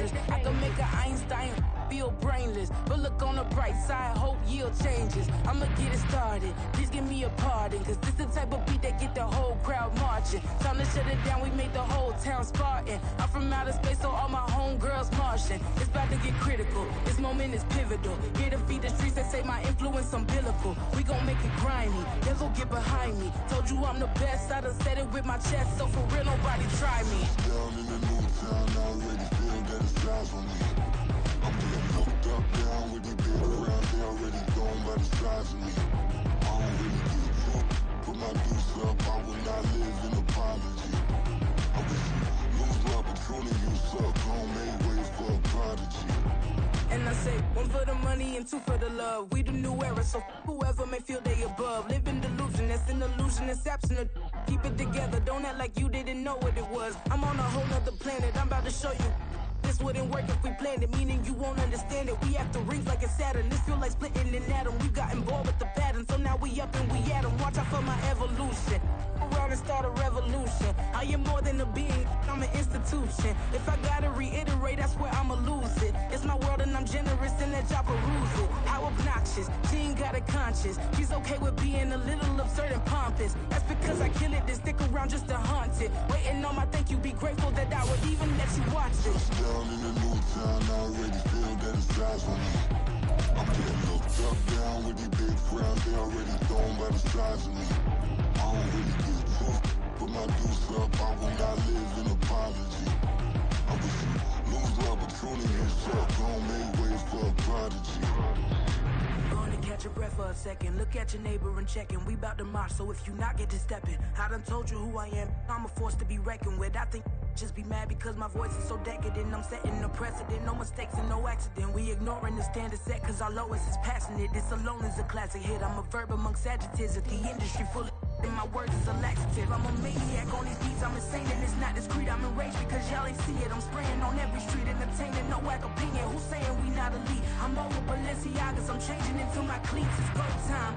dangerous. I can make an Einstein feel brainless, but look on the bright side, hope yield changes. I'ma get it started, please give me a pardon, cause this the type of beat that get the whole crowd marching. Time to shut it down, we make the whole town Spartan. I'm from outer space, so all my homegirls Martian. It's about to get critical, this moment is pivotal. Here to feed the streets that say my influence umbilical. We gon' make it grimy, devil get behind me. Told you I'm the best, I done said it with my chest, so for real nobody try me. Down in the new town, I already feel that it's eyes on me. I'm getting hooked up down with the big round, they already gone by the size of me. I don't really get drunk, put my deuce up, I will not live in apology. I wish you lose my opportunity, you suck, homemade way for a prodigy. And I say, one for the money and two for the love. We the new era, so whoever may feel they above. Live in delusion, that's an illusion, it's absent. Keep it together, don't act like you didn't know what it was. I'm on a whole nother planet, I'm about to show you. This wouldn't work if we planned it, meaning you won't understand it. We have to rings like it's Saturn, this feel like splitting an atom. We got involved with the pattern, so now we up and we at 'em. Watch out for my evolution, around and start a revolution. I am more than a being, I'm an institution. If I gotta reiterate, that's where I'ma lose it. It's my world and I'm generous and let y'all peruse it. How obnoxious, she ain't got a conscience. She's okay with being a little absurd and pompous. That's because I kill it, then stick around just to haunt it. Waiting on my thank you, be grateful that I would even let you watch this. Down in the new town, I already feel that it's eyes on me. I'm getting looked up down with the big frown, they already gone by the size of me. I don't really get drunk, put my deuce up, I will not live in apology. I wish you lose the opportunity, you suck, homemade way for a prodigy. Gonna catch your breath for a second. Look at your neighbor and checking. We bout to march, so if you not get to stepping. I done told you who I am. I'm a force to be reckoned with. I think just be mad because my voice is so decadent. I'm setting a precedent. No mistakes and no accident. We ignoring the standard set cause our lowest is passionate. This alone is a classic hit. I'm a verb amongst adjectives. If the industry full of and my words is a laxative. I'm a maniac on these beats, I'm insane and it's not discreet. I'm enraged because y'all ain't see it. I'm spraying on every street, entertaining, no whack opinion. Who's saying we not elite? I'm over Balenciagas, I'm changing into my cleats. It's go time,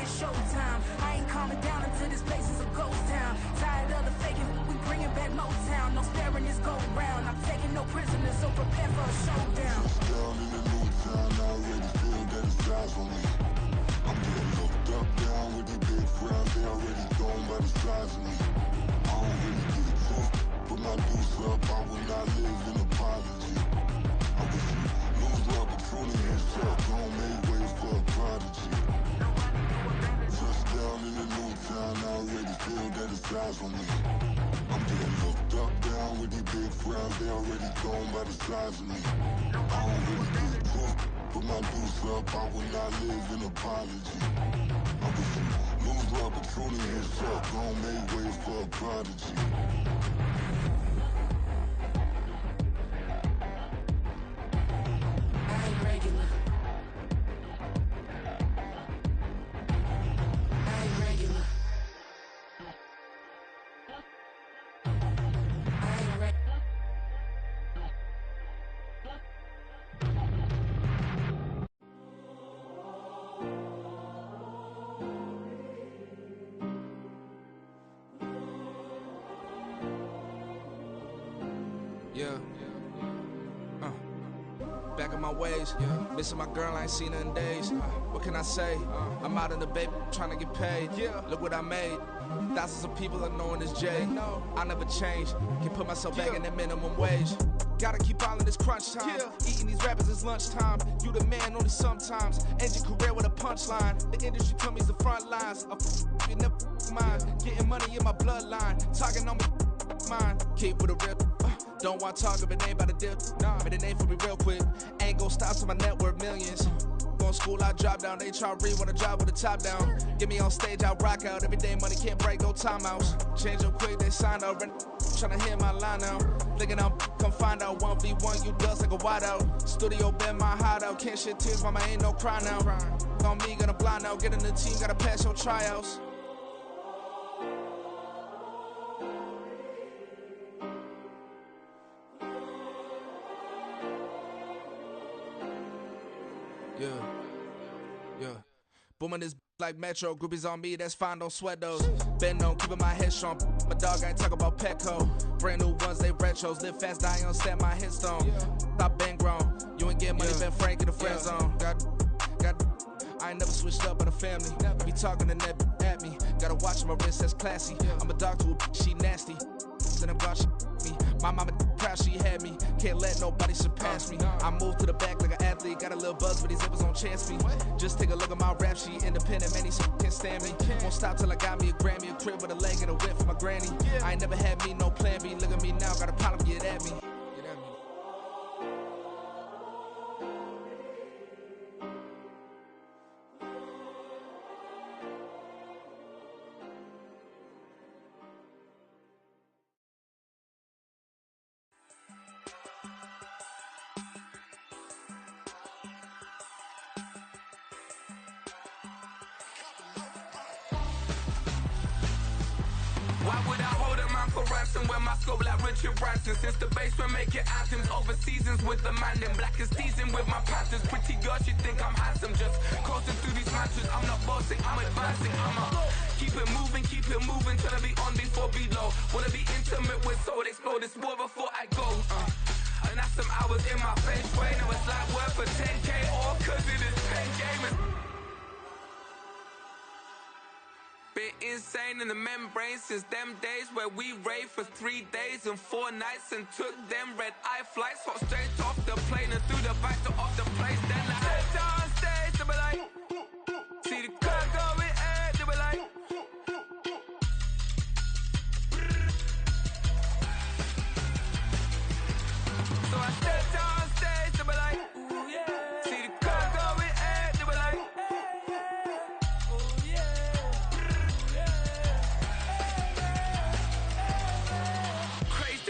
it's show time. I ain't calming down until this place is a ghost town. Tired of the faking, we bringing back Motown. No sparing this go round. I'm taking no prisoners, so prepare for a showdown. Down in the new town, I already feel that it's eyes on me. I'm getting looked up down with the big frown, they already gone by the size of me. I don't really get drunk, put my deuce up, I will not live in apology. I wish you lose the opportunity, you suck, homemade way for a prodigy. Just down in the new town, I already feel that it's eyes on me. I'm getting looked up down with the big frown, they already gone by the size of me. I don't really get drunk, put my deuce up, I will not live in apology. I wish you lose the opportunity, you suck, homemade way for a prodigy. I ain't regular. I ain't regular. I ain't regular. Yeah. Back on my ways, missing my girl, I ain't seen her in days. What can I say? I'm out in the baby, trying to get paid. Look what I made. Thousands of people are knowing this Jay. I never change. Can put myself back in the minimum wage. Gotta keep all in this crunch time. Eating these rappers is lunchtime. You the man only sometimes. End your career with a punchline. The industry told me it's the front lines. You never mine. Getting money in my bloodline. Talking on me mine. Keep with a real. Don't want to talk if it ain't about a dip. Made a name for me real quick. Ain't gon' stop till my net worth millions. Going school, I drop down. They try to read when I drive with the top down. Get me on stage, I rock out. Every day money can't break, no timeouts. Change up quick, they sign up. Tryna hear my line now. Thinking I'm come find out 1v1, you dust like a wideout. Studio been my hideout. Can't shed tears, mama ain't no cry now. On me, gonna blind out. Get in the team, gotta pass your tryouts. Yeah. Booming this like Metro, groupies on me, that's fine, don't sweat those. Been on, keeping my head strong, My dog, I ain't talk about Petco. Brand new ones, they retros. Live fast, die on set, my hit stone. Stop been grown. You ain't get money, been Frank in the friend zone. I ain't never switched up on the family. I be talking to that at me. Gotta watch my wrist, that's classy. I'm a dog to a she nasty. Then I'm God, she me. My mama proud she had me. Can't let nobody surpass me. I move to the back like an athlete. Got a little buzz, but these zippers don't chance me. Just take a look at my rap sheet. Independent, man, these can't stand me. Won't stop till I got me a Grammy, a crib with a leg and a whip for my granny. I ain't never had me, no plan B. Look at me now, got a problem, get at me. Why would I hold a man for ransom when my scope like Richard Branson? Since the basement making anthems over seasons with the man, then black is seasoned with my patterns. Pretty girls, you think I'm handsome, just coasting through these matches. I'm not bossing, I'm advancing. Keep it moving till I be on before below. Wanna be intimate with soul, explore this war before I go. And that's some hours in my face. Way now it's like worth for 10K, all cause it is pen gamers. Been insane in the membrane since them days where we raved for 3 days and 4 nights and took them red eye flights, hot straight off the plane and through the back door of the place. Then I stepped on stage, they were like, see the car going air, they were like, so I stepped on stage, they were like, ooh yeah, see the car going air, they were like, oh yeah.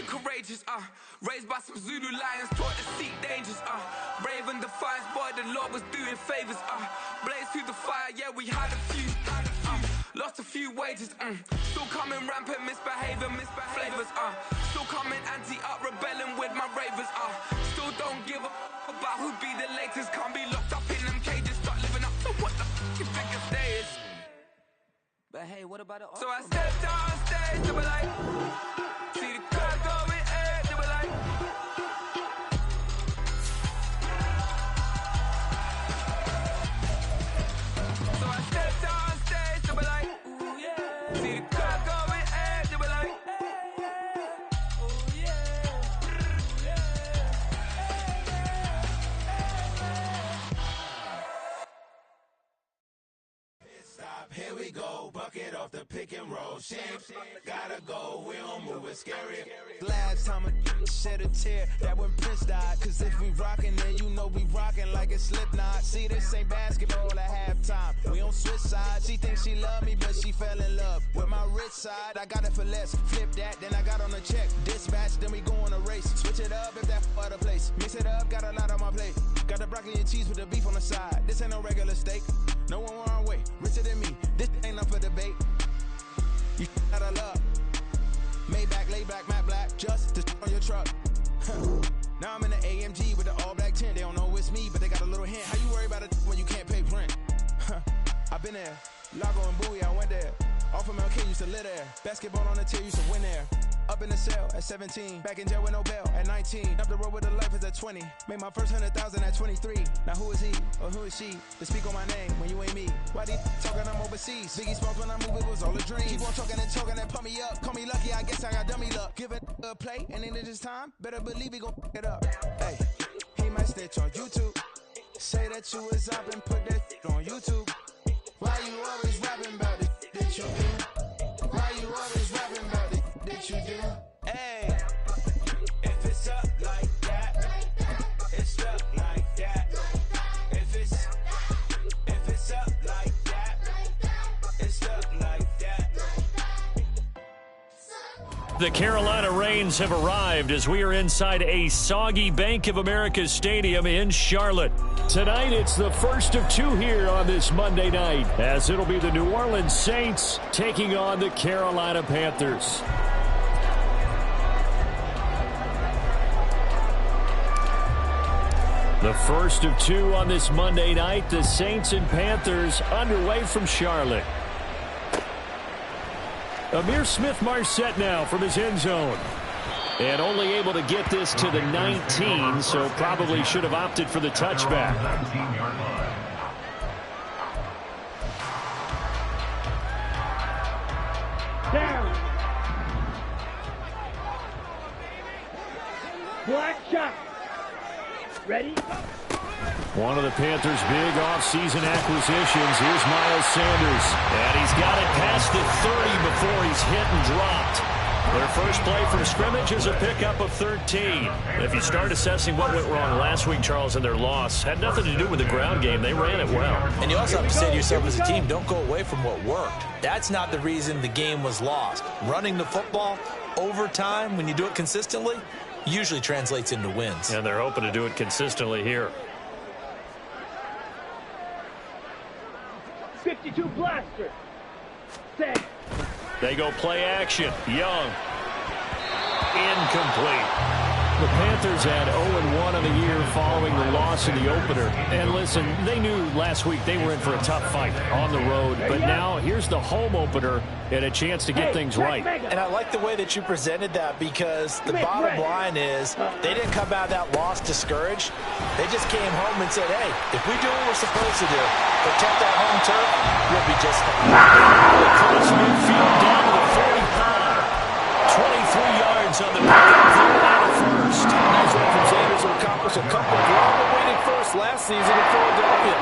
Courageous, raised by some Zulu lions, taught to seek dangers, brave and defiant, boy, the Lord was doing favors, blaze through the fire, yeah, we had a few, lost a few wages, still coming rampant, misbehavior, flavors, still coming anti-up, rebelling with my ravers, still don't give a about who be the latest, can't be locked up in them cages, start living up to what the you think your day is. But hey, what about it? So I stepped on stage, they were like, see the crowd going air, they were like, so I stepped on stage, they were like, ooh yeah, see the crowd going air, they were like, oh yeah, Stop, here we go, bucket off the pick and roll. Shit, gotta go, we don't move, it's scary. Last time a shed a tear, that when Prince died. Cause if we rockin', then you know we rockin' like a Slipknot. See, this ain't basketball at halftime. We on switch sides. She thinks she love me, but she fell in love with my rich side. I got it for less. Flip that, then I got on a check. Dispatch, then we go on a race. Switch it up if that other place. Mix it up, got a lot on my plate. Got the broccoli and cheese with the beef on the side. This ain't no regular steak. No one wrong way, richer than me. This ain't up for debate. You out of love. Maybach, lay back, matte black, just to on your truck. Now I'm in the AMG with the all black tint. They don't know it's me, but they got a little hint. How you worry about it when you can't pay rent? I've been there. Lago and Bowie, I went there. Off of MLK, used to live there. Basketball on the tier, used to win there. Up in the cell at 17. Back in jail with no bail at 19. Up the road with the life is at 20. Made my first 100,000 at 23. Now who is he or who is she to speak on my name when you ain't me? Why they talking I'm overseas? Biggie spoke when I moved, it was all a dream. Keep on talking and talking and pump me up. Call me lucky, I guess I got dummy luck. Give it a play and then this time, better believe we gon' it up. Hey, he might snitch on YouTube. Say that you was up and put that on YouTube. Why you always rapping about it that you do? Why you always rapping about it that you do? Hey, if it's up like that, it's up like that. If it's up like that, it's up like that. The Carolina Rains have arrived as we are inside a soggy Bank of America Stadium in Charlotte. Tonight, it's the first of two here on this Monday night, as it'll be the New Orleans Saints taking on the Carolina Panthers. The first of two on this Monday night, the Saints and Panthers underway from Charlotte. Amir Smith-Marset now from his end zone. And only able to get this to the 19, so probably should have opted for the touchback. Down. Black shot. Ready? One of the Panthers' big offseason acquisitions. Here's Miles Sanders. And he's got it past the 30 before he's hit and dropped. Their first play from scrimmage is a pickup of 13. If you start assessing what went wrong last week, Charles, in their loss, had nothing to do with the ground game. They ran it well. And you also have to say to yourself as a team, don't go away from what worked. That's not the reason the game was lost. Running the football over time, when you do it consistently, usually translates into wins. And they're hoping to do it consistently here. 52 blaster. Set. They go play action. Young. Incomplete. The Panthers had 0-1 on the year following the loss in the opener. And listen, they knew last week they were in for a tough fight on the road. But now here's the home opener and a chance to get things right. And I like the way that you presented that, because the bottom line is they didn't come out of that loss discouraged. They just came home and said, hey, if we do what we're supposed to do, protect that home turf, we'll be just fine. Across midfield down to the 45. 23 yards on the pickup for the first. Nice run from Sanders to accomplish a couple of long-awaited firsts last season in Philadelphia.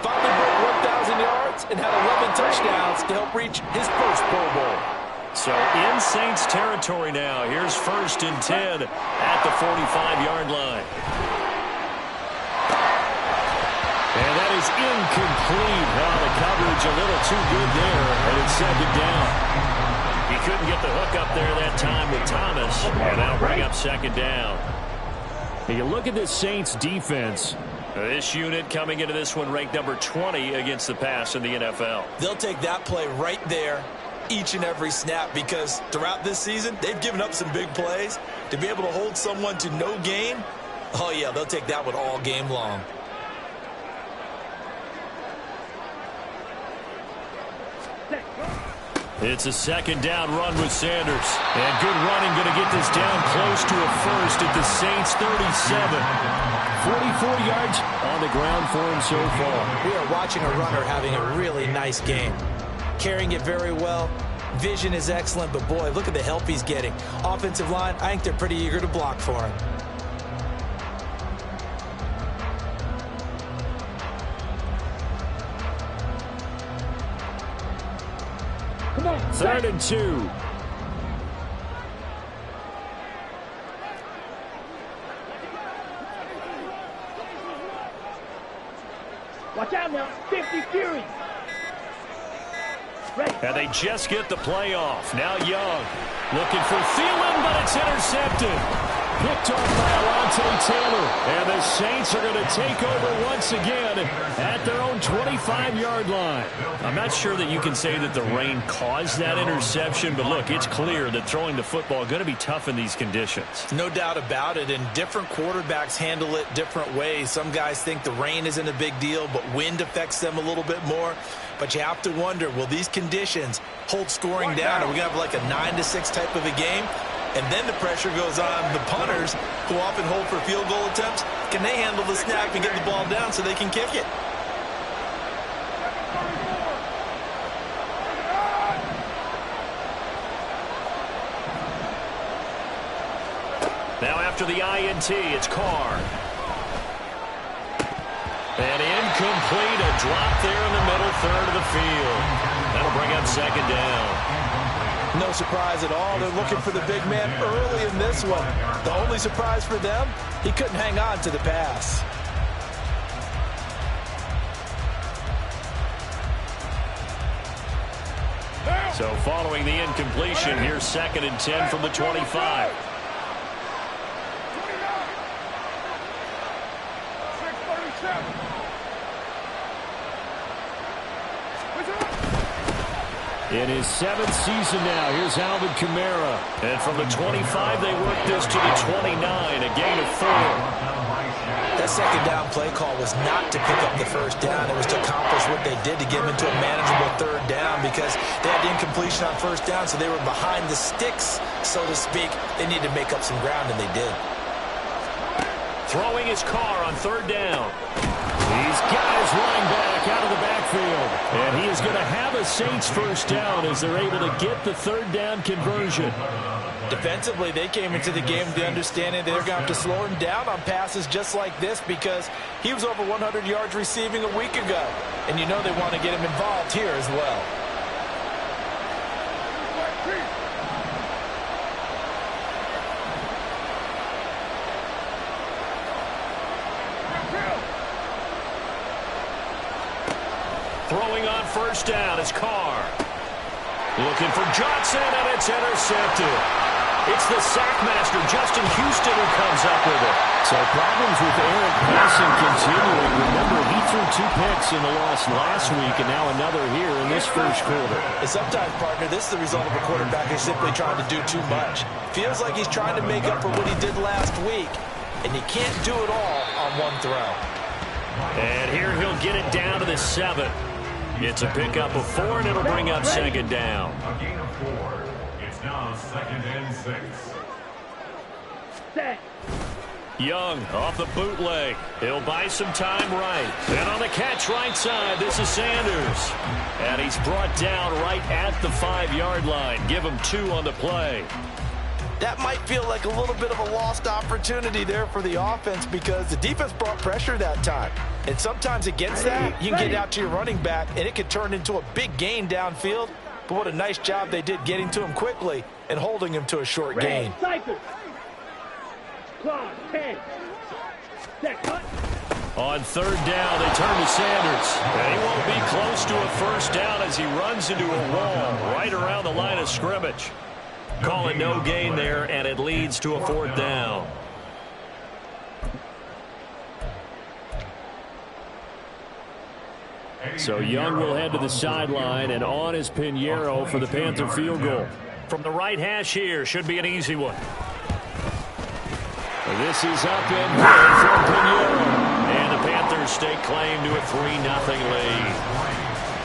Finally broke 1,000 yards and had 11 touchdowns to help reach his first Pro Bowl. So in Saints territory now. Here's 1st and 10 at the 45-yard line. And that is incomplete. Oh, the coverage a little too good there, and it's 2nd down. He couldn't get the hook up there that time with Thomas, and that'll bring up 2nd down. Now you look at this Saints defense. This unit coming into this one ranked number 20 against the pass in the NFL. They'll take that play right there each and every snap, because throughout this season, they've given up some big plays. To be able to hold someone to no gain, oh yeah, they'll take that one all game long. It's a 2nd down run with Sanders. And good running, going to get this down close to a first at the Saints 37. 44 yards on the ground for him so far. We are watching a runner having a really nice game. Carrying it very well. Vision is excellent, but boy, look at the help he's getting. Offensive line, I think they're pretty eager to block for him. Come on. 3rd and 2. Watch out now. 50 Fury. Ready. And they just get the play off. Now Young looking for Thielen, but it's intercepted. Picked off by Alontae Taylor. And the Saints are going to take over once again at their own 25-yard line. I'm not sure that you can say that the rain caused that interception, but look, it's clear that throwing the football is going to be tough in these conditions. No doubt about it, and different quarterbacks handle it different ways. Some guys think the rain isn't a big deal, but wind affects them a little bit more. But you have to wonder, will these conditions hold scoring down? Are we going to have like a 9-6 type of a game? And then the pressure goes on the punters, who often hold for field goal attempts. Can they handle the snap and get the ball down so they can kick it? Now after the INT, it's Carr. And incomplete, a drop there in the middle third of the field. That'll bring up 2nd down. No surprise at all. They're looking for the big man early in this one. The only surprise for them, he couldn't hang on to the pass. So following the incompletion, here's 2nd and 10 from the 25. In his 7th season now, here's Alvin Kamara. And from the 25, they work this to the 29, a gain of 4. That second down play call was not to pick up the first down. It was to accomplish what they did to get them into a manageable third down because they had incompletion on first down, so they were behind the sticks, so to speak. They needed to make up some ground, and they did. Throwing his car on third down. He's got his running back out of the backfield. And he is going to have a Saints first down as they're able to get the third down conversion. Defensively, they came into the game with the understanding they're going to have to slow him down on passes just like this because he was over 100 yards receiving a week ago. And you know they want to get him involved here as well. Throwing on first down is Carr. Looking for Johnson, and it's intercepted. It's the sackmaster, Justin Houston, who comes up with it. So problems with Eric passing continuing. Remember, he threw 2 picks in the loss last week, and now another here in this first quarter. And sometimes, partner, this is the result of a quarterback who's simply trying to do too much. Feels like he's trying to make up for what he did last week, and he can't do it all on one throw. And here he'll get it down to the 7. It's a pickup of 4, and it'll bring up second down. A gain of 4. It's now 2nd and 6. Set. Young off the bootleg. He'll buy some time right. And on the catch right side, this is Sanders. And he's brought down right at the 5-yard line. Give him 2 on the play. That might feel like a little bit of a lost opportunity there for the offense because the defense brought pressure that time. And sometimes against that, you can get out to your running back, and it could turn into a big gain downfield. But what a nice job they did getting to him quickly and holding him to a short gain. Clock, 10. Set, cut. On third down, they turn to Sanders. And he won't be close to a first down as he runs into a wall right around the line of scrimmage. Call it no gain there, and it leads to a 4th down. So Young will head to the sideline, and on is Pinheiro for the Panther field goal. From the right hash here, should be an easy one. This is up and good from Pinheiro. And the Panthers stake claim to a 3-0 lead.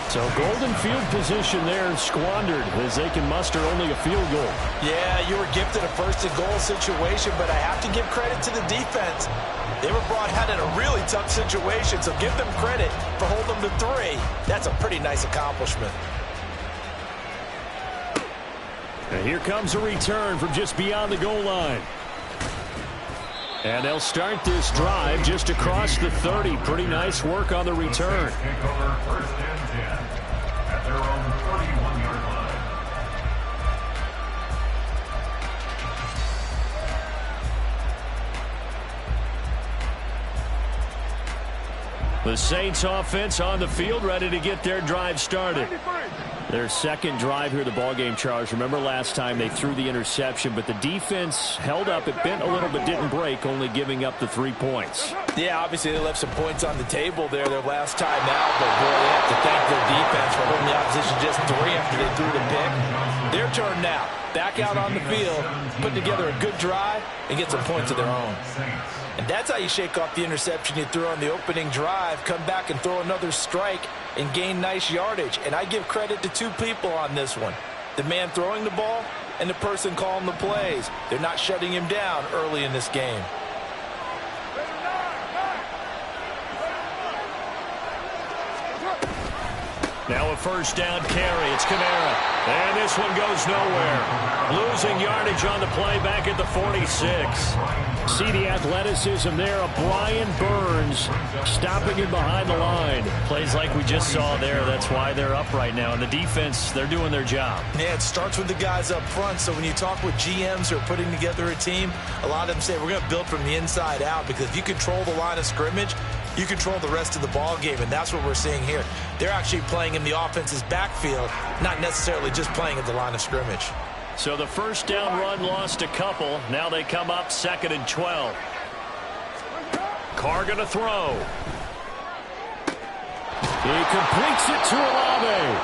So golden field position there squandered as they can muster only a field goal. Yeah, you were gifted a first-and-goal situation, but I have to give credit to the defense. They were brought out in a really tough situation, so give them credit for holding them to 3. That's a pretty nice accomplishment. And here comes a return from just beyond the goal line. And they'll start this drive just across the 30. Pretty nice work on the return. First and 10 at their own 31-yard line. The Saints offense on the field, ready to get their drive started. Their second drive here, the ballgame, Charles. Remember last time they threw the interception, but the defense held up. It bent a little but didn't break, only giving up the 3 points. Yeah, obviously they left some points on the table there their last time out, but boy, they have to thank their defense for holding the opposition just 3 after they threw the pick. Their turn now. Back out on the field, put together a good drive, and get some points of their own. And that's how you shake off the interception you threw on the opening drive, come back and throw another strike and gain nice yardage. And I give credit to 2 people on this one. The man throwing the ball and the person calling the plays. They're not shutting him down early in this game. Now a first down carry. It's Kamara. And this one goes nowhere. Losing yardage on the play back at the 46. See the athleticism there of Brian Burns stopping him behind the line. Plays like we just saw there. That's why they're up right now. And the defense, they're doing their job. Yeah, it starts with the guys up front. So when you talk with GMs who are putting together a team, a lot of them say we're going to build from the inside out, because if you control the line of scrimmage, you control the rest of the ball game, and that's what we're seeing here. They're actually playing in the offense's backfield, not necessarily just playing at the line of scrimmage. So the first down run lost a couple. Now they come up 2nd and 12. Carr going to throw. He completes it to Olave.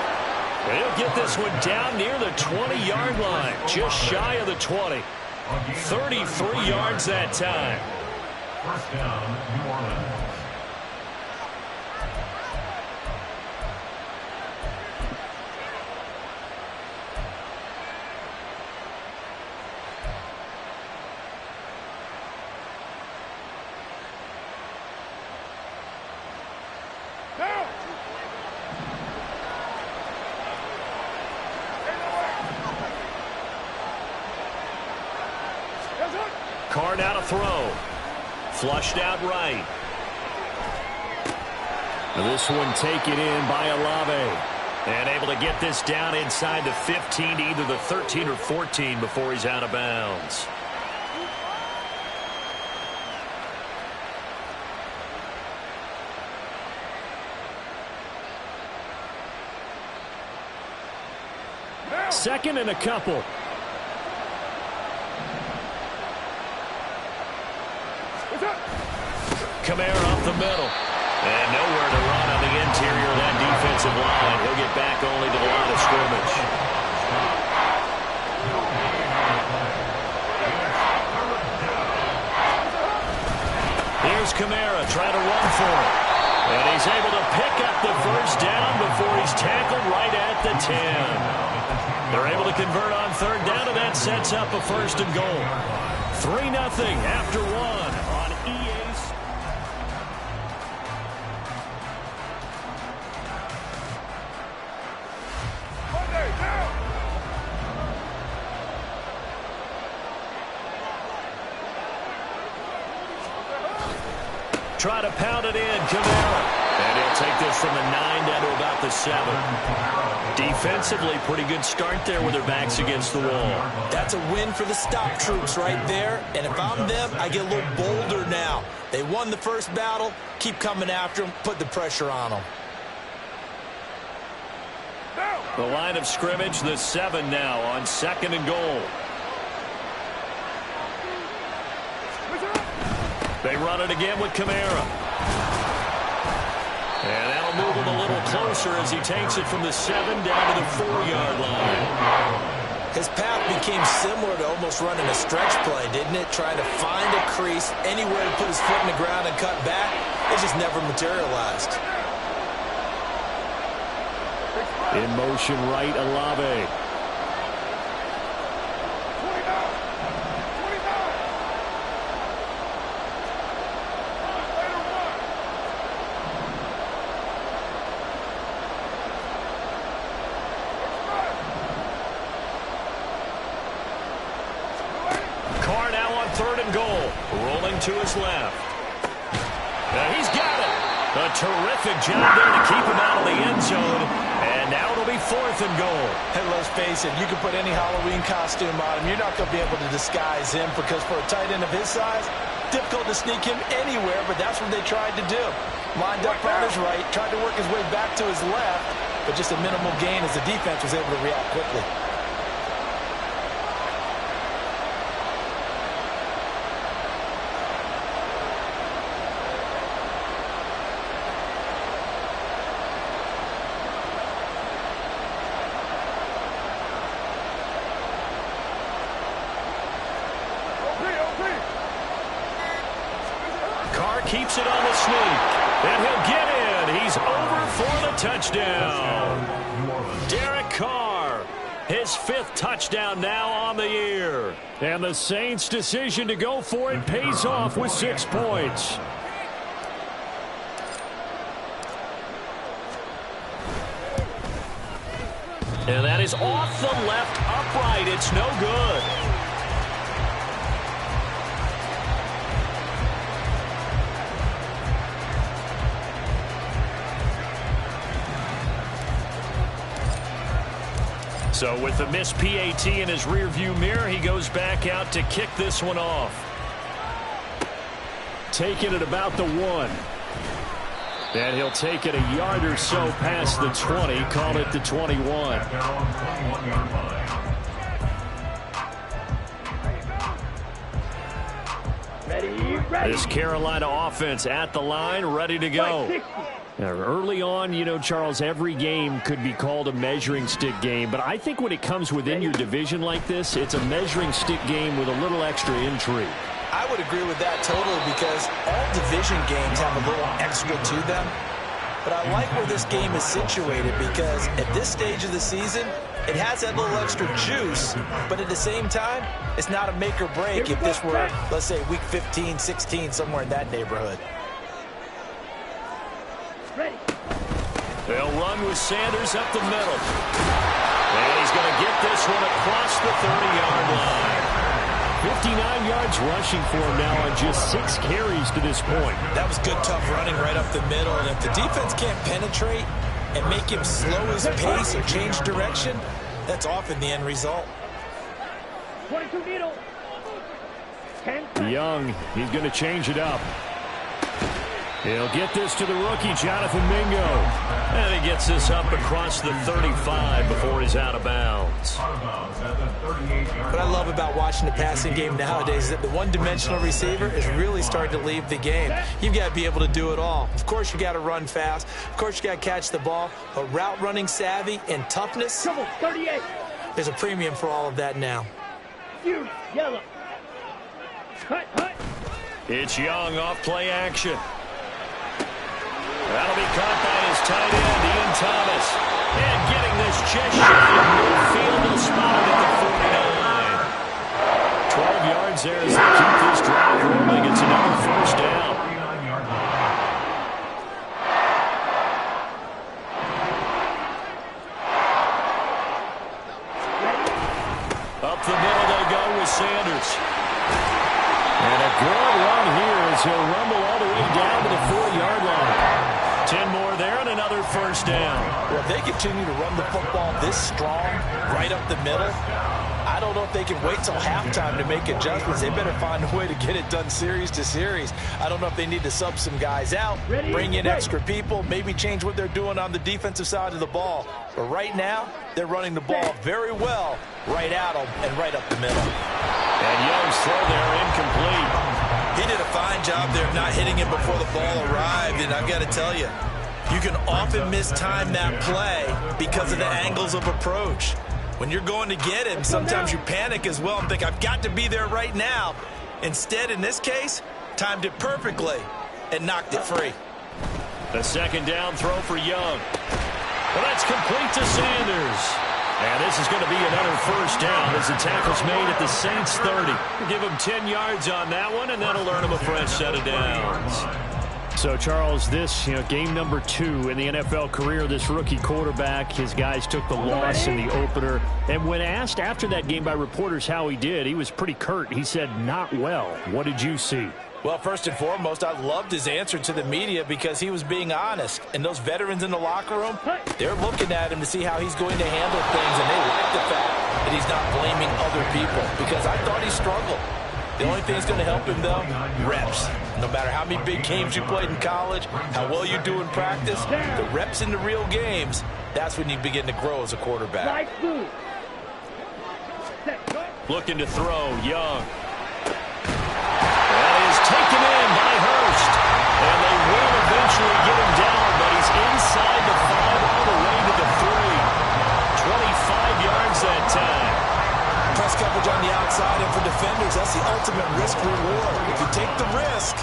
He'll get this one down near the 20-yard line, just shy of the 20. 33 yards that time. First down, New Orleans. Carr now to throw. Flushed out right. This one taken in by Olave. And able to get this down inside the 15 to either the 13 or 14 before he's out of bounds. Second and a couple. Kamara up the middle. And nowhere to run on the interior of that defensive line. He'll get back only to the line of scrimmage. Here's Kamara trying to run for it. And he's able to pick up the first down before he's tackled right at the 10. They're able to convert on third down, and that sets up a first and goal. 3-0 after one on EA's. Try to pound it in, Kamara. And he'll take this from the 9 down to about the 7. Defensively, pretty good start there with their backs against the wall. That's a win for the stop troops right there. And if I'm them, I get a little bolder now. They won the first battle. Keep coming after them. Put the pressure on them. The line of scrimmage, the 7 now on second and goal. They run it again with Kamara. And that'll move him a little closer as he takes it from the 7 down to the 4-yard line. His path became similar to almost running a stretch play, didn't it? Trying to find a crease, anywhere to put his foot in the ground and cut back. It just never materialized. In motion right, Olave. Carr now on third and goal. Rolling to his left. He's got it. A terrific job there to keep him out of the end zone. And now it'll be fourth and goal. Hey, let's face it, you can put any Halloween costume on him. You're not going to be able to disguise him because for a tight end of his size, difficult to sneak him anywhere, but that's what they tried to do. Lined up on his right, tried to work his way back to his left, but just a minimal gain as the defense was able to react quickly. Keeps it on the sneak. And he'll get in. He's over for the touchdown. Derek Carr, his 5th touchdown now on the year. And the Saints' decision to go for it pays off with 6 points. And that is off the left upright. It's no good. So with the missed PAT in his rearview mirror, he goes back out to kick this one off. Taking it about the 1. And he'll take it a yard or so past the 20, call it the 21. Ready. This Carolina offense at the line, ready to go. Early on, you know, Charles, every game could be called a measuring stick game, but I think when it comes within your division like this, it's a measuring stick game with a little extra intrigue. I would agree with that totally, because all division games have a little extra to them. But I like where this game is situated, because at this stage of the season, it has that little extra juice, but at the same time, it's not a make or break if this were, let's say, week 15, 16, somewhere in that neighborhood. Ready. They'll run with Sanders up the middle. And he's going to get this one across the 30-yard line. 59 yards rushing for him now on just 6 carries to this point. That was good, tough running right up the middle. And if the defense can't penetrate and make him slow his pace or change direction, that's often the end result. 22 needle. Young, he's going to change it up. He'll get this to the rookie, Jonathan Mingo. And he gets this up across the 35 before he's out of bounds. What I love about watching the passing game nowadays is that the one-dimensional receiver is really starting to leave the game. You've got to be able to do it all. Of course, you got to run fast. Of course, you got to catch the ball. But route running savvy and toughness, 38. There's a premium for all of that now. You yellow. Cut. It's Young off play action. That'll be caught by his tight end, Ian Thomas. And getting this just shy of midfield, they'll spot it at the 49. 12 yards there as they keep this drive rolling. It's another first down. Up the middle they go with Sanders. And a good run here as he'll rumble all the way down to the 4-yard line. 10 more there and another first down. Well, if they continue to run the football this strong, right up the middle, I don't know if they can wait till halftime to make adjustments. They better find a way to get it done series to series. I don't know if they need to sub some guys out, bring in extra people, maybe change what they're doing on the defensive side of the ball. But right now, they're running the ball very well right at them and right up the middle. And Young's throw there incomplete. He did a fine job there of not hitting him before the ball arrived, and I've got to tell you, you can often mistime that play because of the angles of approach. When you're going to get him, sometimes you panic as well and think, I've got to be there right now. Instead, in this case, timed it perfectly and knocked it free. The second down throw for Young. Well, that's complete to Sanders. And this is going to be another first down as the tackle's made at the Saints 30. Give him 10 yards on that one, and that'll earn him a fresh set of downs. So, Charles, this, game number 2 in the NFL career, this rookie quarterback, his guys took the loss in the opener. And when asked after that game by reporters how he did, he was pretty curt. He said, not well. What did you see? Well, first and foremost, I loved his answer to the media because he was being honest. And those veterans in the locker room, they're looking at him to see how he's going to handle things, and they like the fact that he's not blaming other people, because I thought he struggled. The only thing that's going to help him, though, reps. No matter how many big games you played in college, how well you do in practice, the reps in the real games, that's when you begin to grow as a quarterback. Looking to throw, Young. Taken in by Hurst. And they will eventually get him down, but he's inside the 5 all the way to the 3. 25 yards that time. Press coverage on the outside, and for defenders, that's the ultimate risk reward. If you take the risk,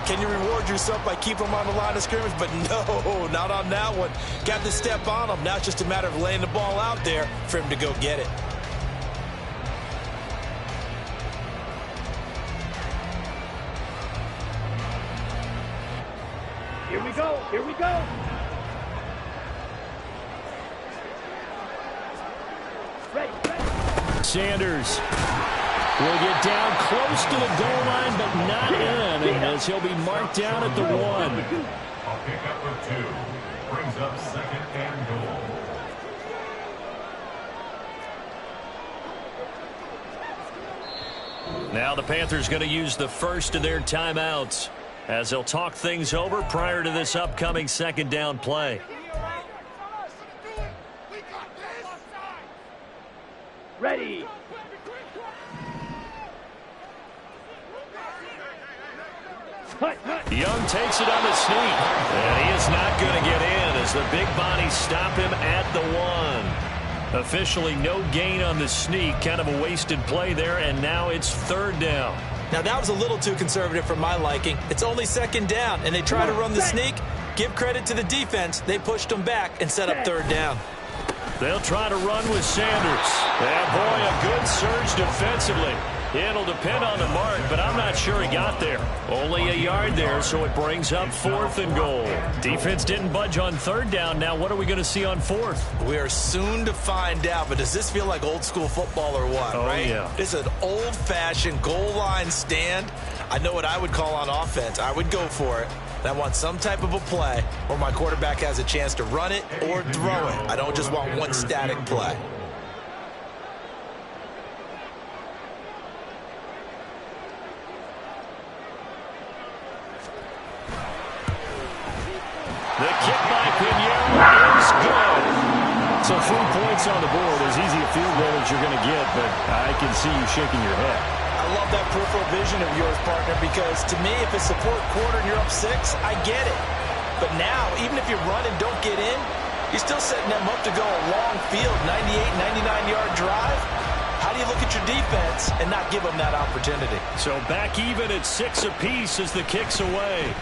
can you reward yourself by keeping them on the line of scrimmage? But no, not on that one. Got to step on them. Now it's just a matter of laying the ball out there for him to go get it. Here we go. Ready. Sanders will get down close to the goal line, but not in, as he'll be marked down at the 1. A pickup of 2 brings up 2nd and goal. Now the Panthers going to use the first of their timeouts as they'll talk things over prior to this upcoming second down play. Ready. Young takes it on the sneak. And he is not going to get in as the big bodies stop him at the 1. Officially no gain on the sneak. Kind of a wasted play there, and now it's 3rd down. Now, that was a little too conservative for my liking. It's only 2nd down, and they try to run the sneak. Give credit to the defense. They pushed them back and set up 3rd down. They'll try to run with Sanders. And, boy, a good surge defensively. It'll depend on the mark, but I'm not sure he got there. Only a yard there, so it brings up 4th and goal. Defense didn't budge on 3rd down. Now what are we going to see on 4th? We are soon to find out, but does this feel like old school football or what, right? Yeah. It's an old-fashioned goal line stand. I know what I would call on offense. I would go for it. I want some type of a play where my quarterback has a chance to run it or throw it. I don't just want one static play. The kick by Pinheiro is good. So 3 points on the board. As easy a field goal as you're going to get, but I can see you shaking your head. I love that peripheral vision of yours, partner, because to me, if it's the 4th quarter and you're up 6, I get it. But now, even if you run and don't get in, you're still setting them up to go a long field, 98, 99-yard drive. How do you look at your defense and not give them that opportunity? So back even at 6 apiece as the kick's away.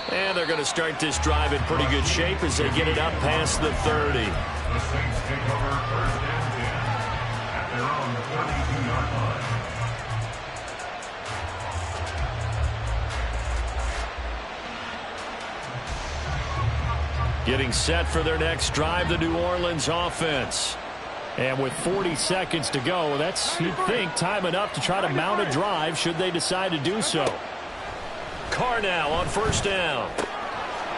And they're going to start this drive in pretty good shape as they get it up past the 30. The Saints take over 1st and 10 at their own 32-yard line. Getting set for their next drive, the New Orleans offense. And with 40 seconds to go, that's, you'd think, time enough to try to mount a drive should they decide to do so. Carr now on 1st down.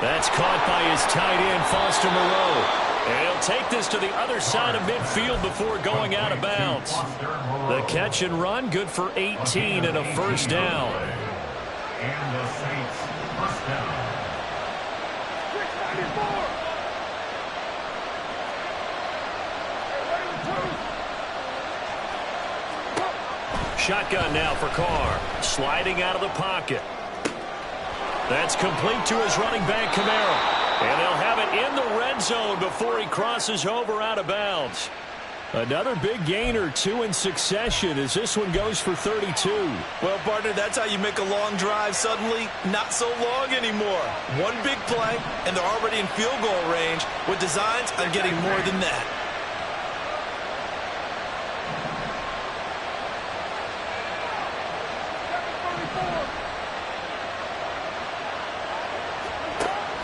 That's caught by his tight end, Foster Moreau. And he'll take this to the other side of midfield before going out of bounds. The catch and run, good for 18 and a 1st down. And the Saints 1st down. Shotgun now for Carr. Sliding out of the pocket. That's complete to his running back, Kamara. And they'll have it in the red zone before he crosses over out of bounds. Another big gain or 2 in succession as this one goes for 32. Well, partner, that's how you make a long drive suddenly not so long anymore. One big play, and they're already in field goal range with designs on getting more than that.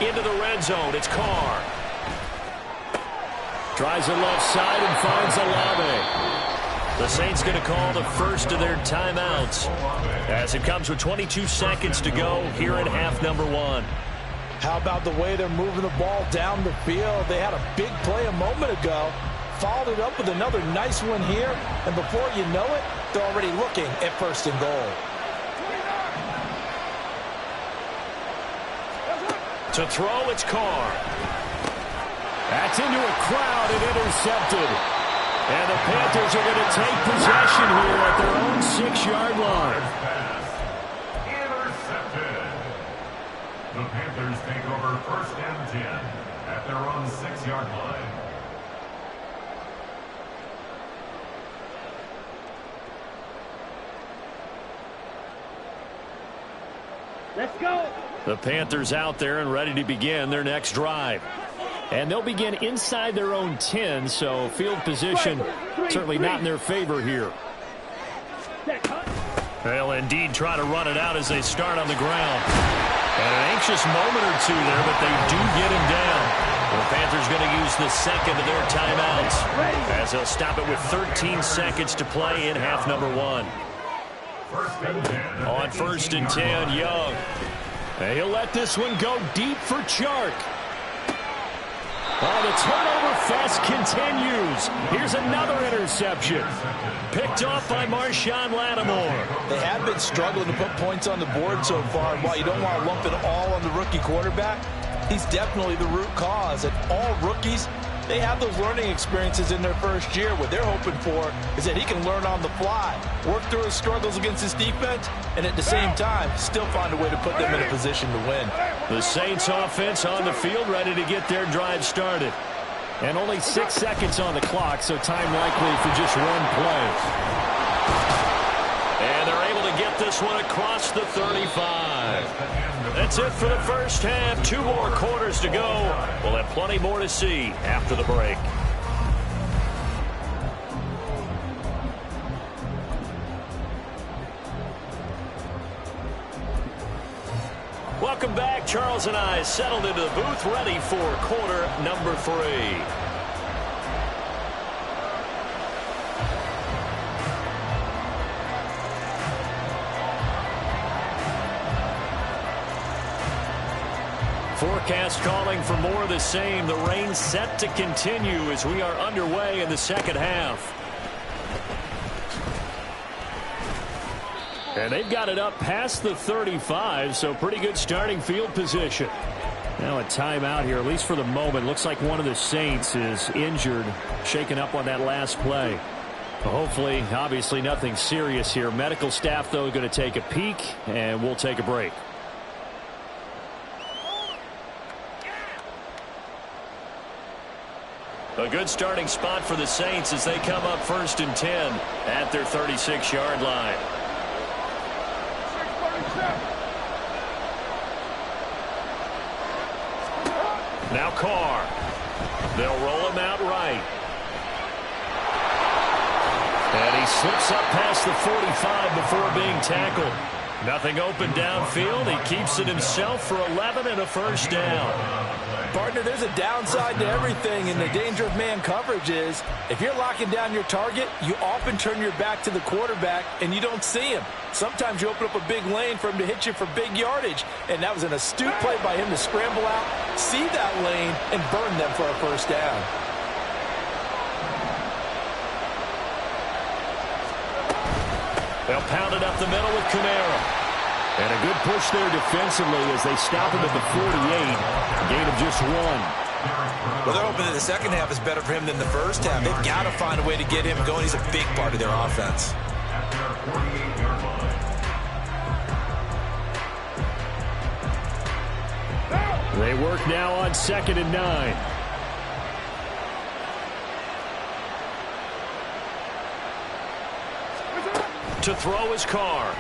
Into the red zone, it's Carr. Tries the left side and finds Olave. The Saints going to call the first of their timeouts as it comes with 22 seconds to go here in half number 1. How about the way they're moving the ball down the field? They had a big play a moment ago, followed it up with another nice one here, and before you know it, they're already looking at 1st and goal. To throw, it's Carr. That's into a crowd and intercepted. And the Panthers are going to take possession here at their own 6-yard line. Intercepted. The Panthers take over 1st and 10 at their own 6-yard line. Let's go. The Panthers out there and ready to begin their next drive. And they'll begin inside their own 10, so field position certainly not in their favor here. They'll indeed try to run it out as they start on the ground. And an anxious moment or two there, but they do get him down. The Panthers going to use the second of their timeouts as they'll stop it with 13 seconds to play in half number 1. On 1st and 10, Young. And he'll let this one go deep for Chark. Oh, the turnover fest continues. Here's another interception. Picked off by Marshawn Lattimore. They have been struggling to put points on the board so far. And while you don't want to lump it all on the rookie quarterback, he's definitely the root cause. And all rookies they have those learning experiences in their first year. What they're hoping for is that he can learn on the fly, work through his struggles against his defense, and at the same time, still find a way to put them in a position to win. The Saints offense on the field, ready to get their drive started. And only 6 seconds on the clock, so time likely for just one play. And they're able to get this one across the 35. That's it for the first half. 2 more quarters to go. We'll have plenty more to see after the break. Welcome back. Charles and I settled into the booth, ready for quarter number 3. Forecast calling for more of the same. The rain set to continue as we are underway in the second half. And they've got it up past the 35, so pretty good starting field position. Now a timeout here, at least for the moment. Looks like one of the Saints is injured, shaken up on that last play. Hopefully, obviously nothing serious here. Medical staff, though, going to take a peek, and we'll take a break. A good starting spot for the Saints as they come up 1st and 10 at their 36-yard line. Now Carr. They'll roll him out right. And he slips up past the 45 before being tackled. Nothing open downfield. He keeps it himself for 11 and a first down. Partner, there's a downside to everything, and the danger of man coverage is if you're locking down your target, you often turn your back to the quarterback and you don't see him. Sometimes you open up a big lane for him to hit you for big yardage, and that was an astute play by him to scramble out, see that lane, and burn them for a first down. They'll pound it up the middle with Kamara. And a good push there defensively as they stop him at the 48. Gain of just 1. Well, they're hoping that the second half is better for him than the first half. They've got to find a way to get him going. He's a big part of their offense. They work now on 2nd and 9. To throw his Carr.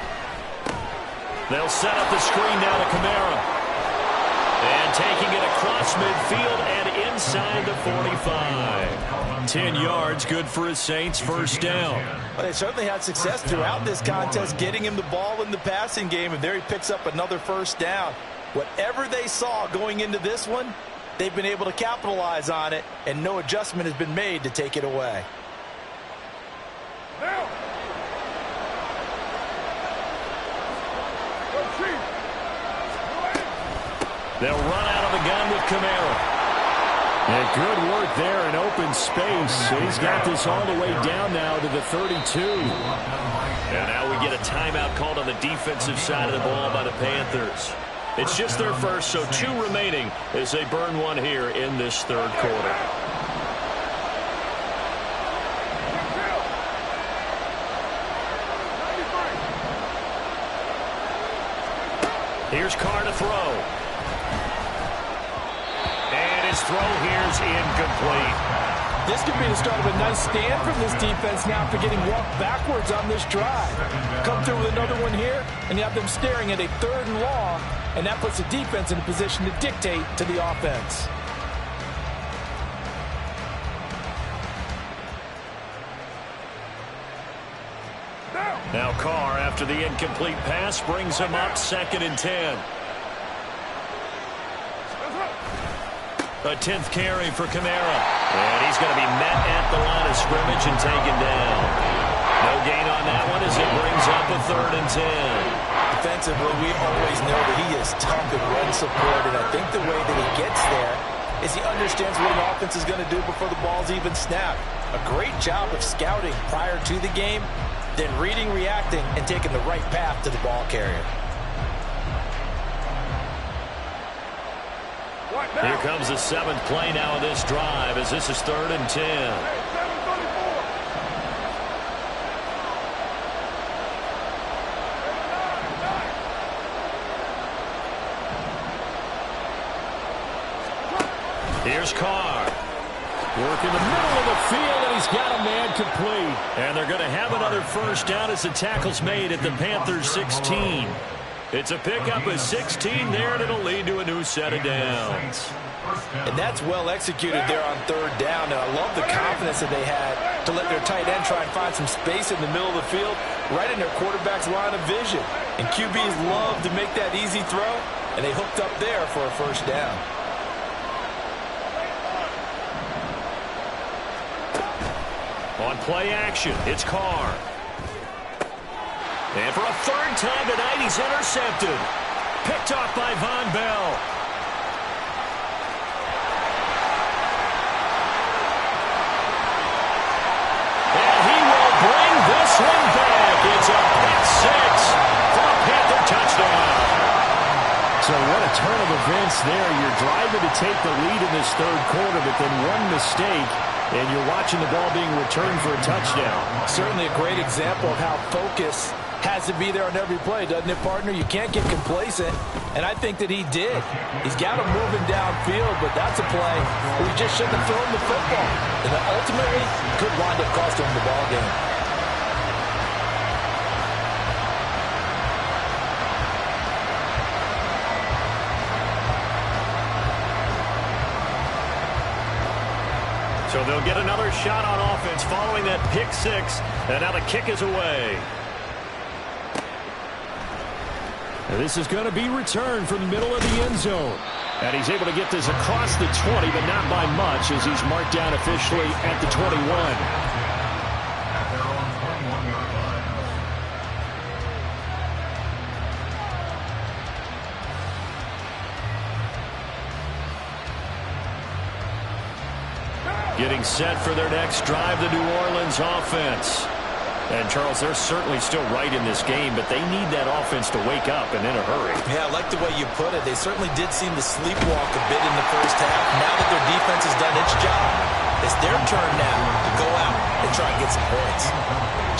They'll set up the screen now to Kamara. And taking it across midfield and inside the 45. 10 yards, good for his Saints, first down. Well, they certainly had success throughout this contest, getting him the ball in the passing game, and there he picks up another first down. Whatever they saw going into this one, they've been able to capitalize on it, and no adjustment has been made to take it away. They'll run out of the gun with Kamara. And good work there in open space. He's got this all the way down now to the 32. And now we get a timeout called on the defensive side of the ball by the Panthers. It's just their first, so 2 remaining as they burn one here in this third quarter. Here's Carr to throw. And his throw here's incomplete. This could be the start of a nice stand from this defense now after getting walked backwards on this drive. Come through with another one here, and you have them staring at a 3rd and long, and that puts the defense in a position to dictate to the offense. Now Carr, after the incomplete pass, brings him up 2nd and 10. A 10th carry for Kamara. And he's going to be met at the line of scrimmage and taken down. No gain on that one as it brings up a 3rd and 10. Defensively, we always know that he is tough in run support, and I think the way that he gets there is he understands what an offense is going to do before the ball's even snapped. A great job of scouting prior to the game, then reading, reacting, and taking the right path to the ball carrier. Here comes the 7th play now of this drive as this is 3rd and 10. Here's Carr. Work in the middle of the field, and he's got a man complete. And they're going to have another first down as the tackle's made at the Panthers' 16. It's a pickup of 16 there, and it'll lead to a new set of downs. And that's well executed there on 3rd down. And I love the confidence that they had to let their tight end try and find some space in the middle of the field, right in their quarterback's line of vision. And QBs love to make that easy throw, and they hooked up there for a first down. On play action, it's Carr. And for a 3rd time tonight, he's intercepted. Picked off by Von Bell. And he will bring this one back. It's a pick 6 for a Panther touchdown. So what a turn of events there. You're driving to take the lead in this 3rd quarter, but then one mistake, and you're watching the ball being returned for a touchdown. Certainly a great example of how focus has to be there on every play, doesn't it, partner? You can't get complacent, and I think that he did. He's got him moving downfield, but that's a play where he just shouldn't have thrown the football. And that ultimately could wind up costing him the ball game. So they'll get another shot on offense following that pick 6, and now the kick is away. And this is going to be returned from the middle of the end zone. And he's able to get this across the 20, but not by much, as he's marked down officially at the 21. At their own 21-yard line. Getting set for their next drive, the New Orleans offense. And, Charles, they're certainly still right in this game, but they need that offense to wake up and in a hurry. Yeah, I like the way you put it. They certainly did seem to sleepwalk a bit in the first half. Now that their defense has done its job, it's their turn now to go out and try and get some points.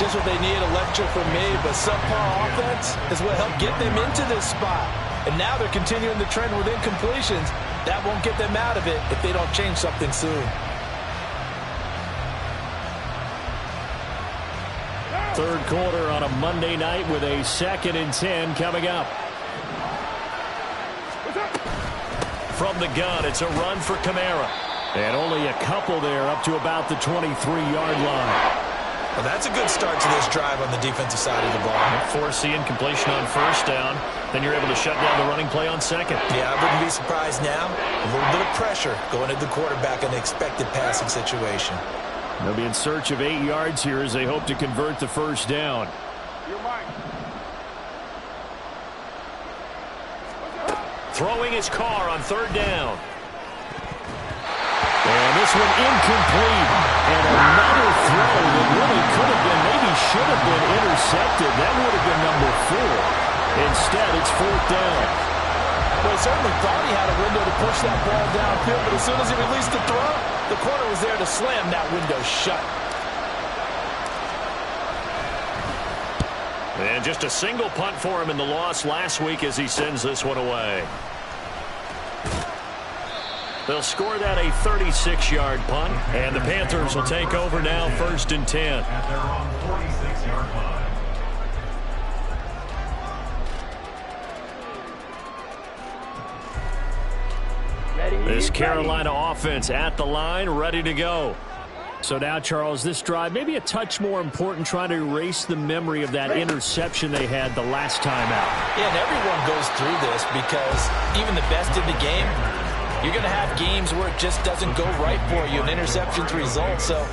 Just what they need, a lecture from me, but subpar offense is what helped get them into this spot. And now they're continuing the trend with incompletions. That won't get them out of it if they don't change something soon. 3rd quarter on a Monday night with a 2nd and 10 coming up. From the gun, it's a run for Kamara. And only a couple there up to about the 23-yard line. Well, that's a good start to this drive on the defensive side of the ball. Force the incompletion on 1st down. Then you're able to shut down the running play on 2nd. Yeah, I wouldn't be surprised now. A little bit of pressure going at the quarterback in an expected passing situation. They'll be in search of 8 yards here as they hope to convert the 1st down. Throwing his Carr on 3rd down. And this one incomplete. And another throw that really could have been, maybe should have been intercepted. That would have been number 4. Instead, it's 4th down. Well, he certainly thought he had a window to push that ball downfield, but as soon as he released the throw, the corner was there to slam that window shut. And just a single punt for him in the loss last week as he sends this one away. They'll score that a 36-yard punt, and the Panthers will take over now 1st and 10. At their own 46-yard line. This Carolina offense at the line, ready to go. So now, Charles, this drive maybe a touch more important, trying to erase the memory of that interception they had the last time out. Yeah, and everyone goes through this because even the best in the game, you're going to have games where it just doesn't go right for you, and interceptions result. So,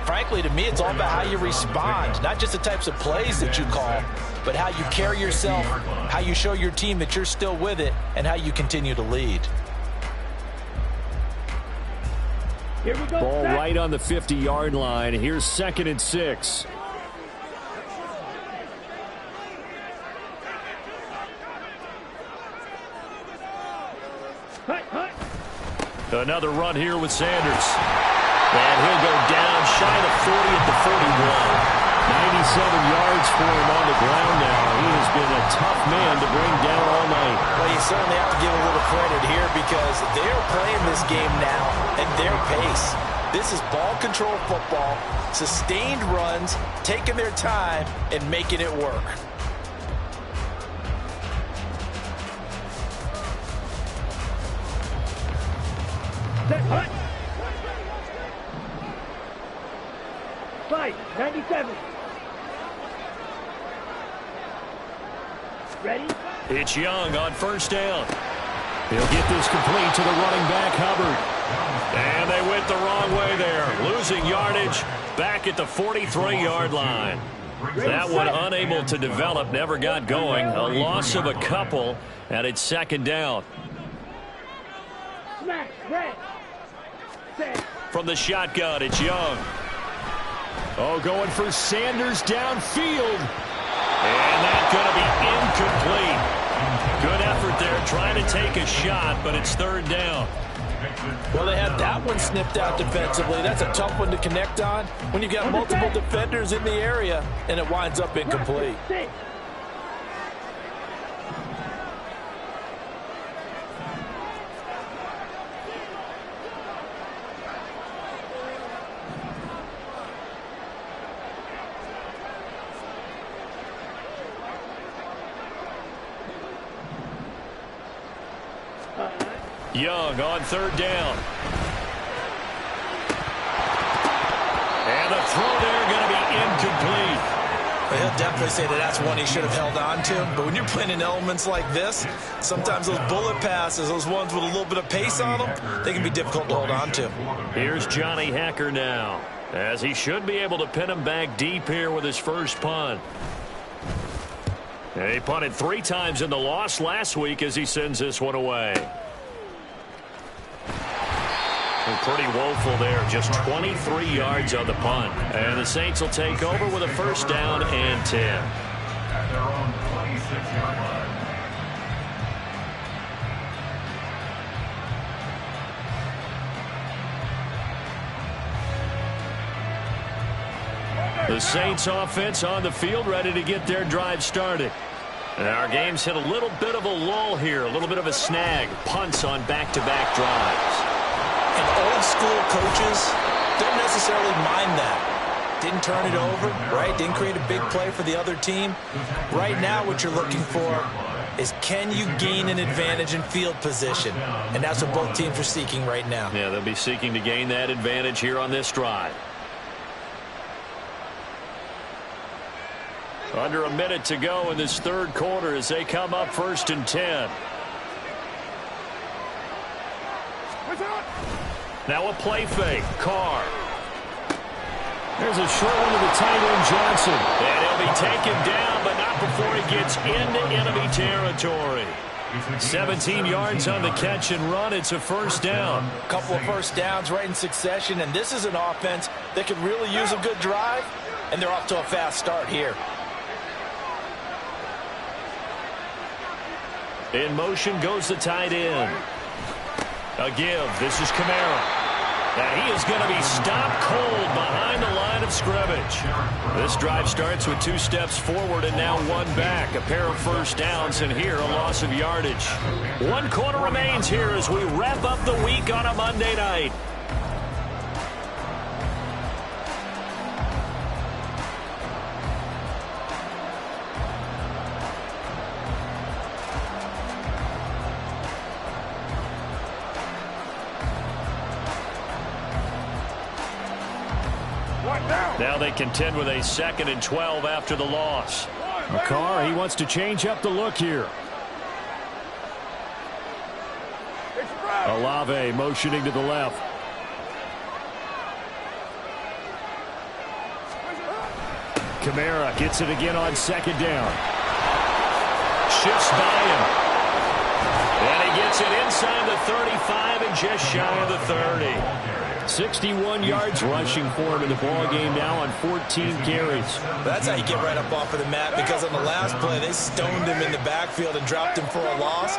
frankly, to me, it's all about how you respond, not just the types of plays that you call, but how you carry yourself, how you show your team that you're still with it, and how you continue to lead. Here we go. Ball right on the 50-yard line. Here's 2nd and 6. Another run here with Sanders. And he'll go down shy of 40 at the 41. 97 yards for him on the ground now. He has been a tough man to bring down all night. Well, you certainly have to give a little credit here because they're playing this game now at their pace. This is ball control football, sustained runs, taking their time, and making it work. Fight, 97. Ready? It's Young on first down. He'll get this complete to the running back, Hubbard. And they went the wrong way there. Losing yardage back at the 43-yard line. That one unable to develop, never got going. A loss of a couple, and it's second down. From the shotgun, it's Young. Oh, going for Sanders downfield. And that's going to be incomplete. Good effort there, trying to take a shot, but it's third down. Well, they had that one snipped out defensively. That's a tough one to connect on when you've got multiple defenders in the area, and it winds up incomplete. Young on third down. And the throw there going to be incomplete. Well, he'll definitely say that that's one he should have held on to. But when you're playing in elements like this, sometimes those bullet passes, those ones with a little bit of pace on them, they can be difficult to hold on to. Here's Johnny Hacker now, as he should be able to pin him back deep here with his first punt. And he punted 3 times in the loss last week as he sends this one away. Pretty woeful there, just 23 yards on the punt. And the Saints will take over with a first down and 10. At their own 26-yard line. The Saints offense on the field, ready to get their drive started. And our game's hit a little bit of a lull here, a little bit of a snag. Punts on back-to-back drives. And old-school coaches don't necessarily mind that. Didn't turn it over, right? Didn't create a big play for the other team. Right now what you're looking for is can you gain an advantage in field position? And that's what both teams are seeking right now. Yeah, they'll be seeking to gain that advantage here on this drive. Under a minute to go in this third quarter as they come up first and 10. Now a play fake. Carr. There's a short one to the tight end, Johnson. And he'll be taken down, but not before he gets into enemy territory. 17 yards on the catch and run. It's a first down. A couple of first downs right in succession, and this is an offense that could really use a good drive, and they're off to a fast start here. In motion goes the tight end. A give. This is Kamara. And he is going to be stopped cold behind the line of scrimmage. This drive starts with 2 steps forward and now 1 back. A pair of first downs, and here a loss of yardage. 1 quarter remains here as we wrap up the week on a Monday night. Now they contend with a 2nd and 12 after the loss. Carr, he wants to change up the look here. Olave motioning to the left. Kamara gets it again on 2nd down. Shifts by him. And he gets it inside the 35 and just shy of the 30. 61 yards rushing for him in the ball game now on 14 carries. That's how you get right up off of the mat, because on the last play, they stoned him in the backfield and dropped him for a loss.